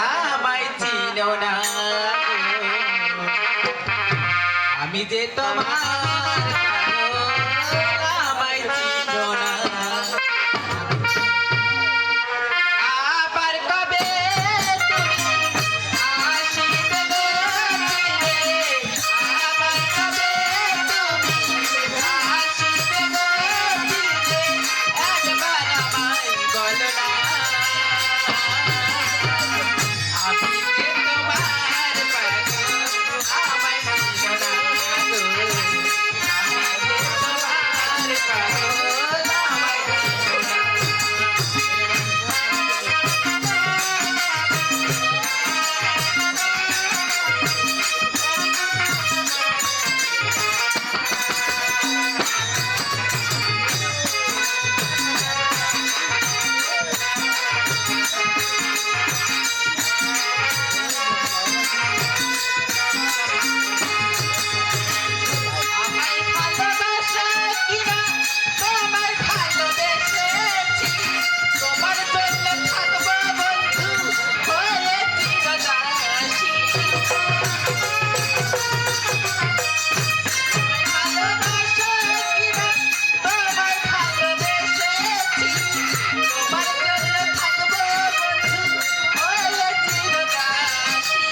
আমায় চিনো না আমি যে তোমার আমায় চিনো না আবার কবে তুমি আসিবে গো ফিরে আবার কবে তুমি আসিবে গো ফিরে একবার আমায় বলো না আমি যে তোমার পাগল আমায় চিনো না গো আমি যে তোমার পাগল আমায় চিনো না আমায় ভালোবাসা কিনা তোমায় ভালোবেসেছি তোমার জন্য থাকবো বন্ধু হয়ে চিরদাসী ভালোবাসা কিনা তোমায় ভালোবেসেছি তোমার জন্য থাকবো বন্ধু হয়ে চিরদাসী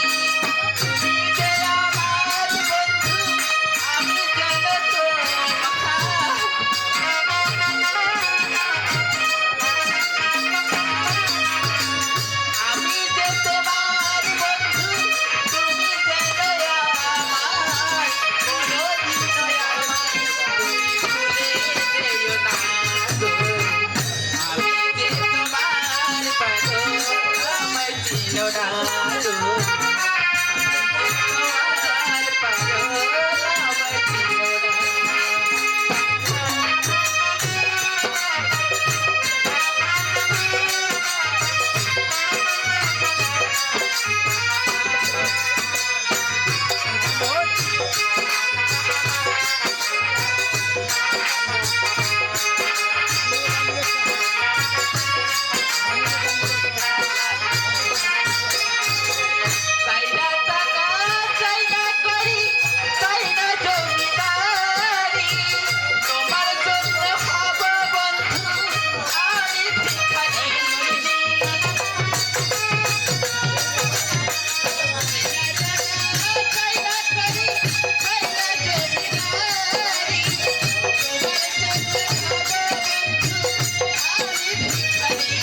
তুমি যে আমার বন্ধু আমি যেন আমি যে তোমার বন্ধু তুমি যেন আমার কোনোদিনও আমায় তুমি ভুলে যেও না গো আমি যে তোমার পাগল আমায় চিনো না গো তোমার পাগল আমায় চিনো না চাইনা টাকা চাইনা করি চাইনা জমিদারি তোমার জন্য হব বন্ধু আমি ভিখারি চাইনা করি চাইনা জমিদারি তোমার জন্য হব বন্ধু আমি ভিখারি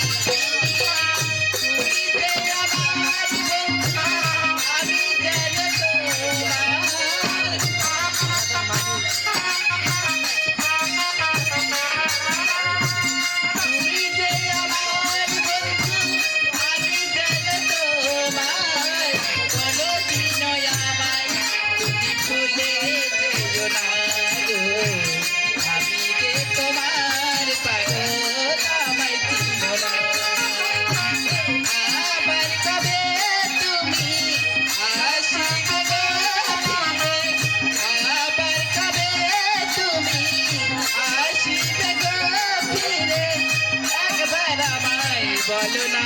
তুমি যে আমার বন্ধু আমি যেন তুমি যে আমার বন্ধু আমি যেন তোমার কোনোদিনও আমায় তুমি ভুলে যেও না গো আমি যে তোমার পাগল আমায় চিনো না আবার কবে তুমি আসিবে গো ফিরে আবার কবে তুমি আসিবে গো ফিরে একবার আমায় বলো না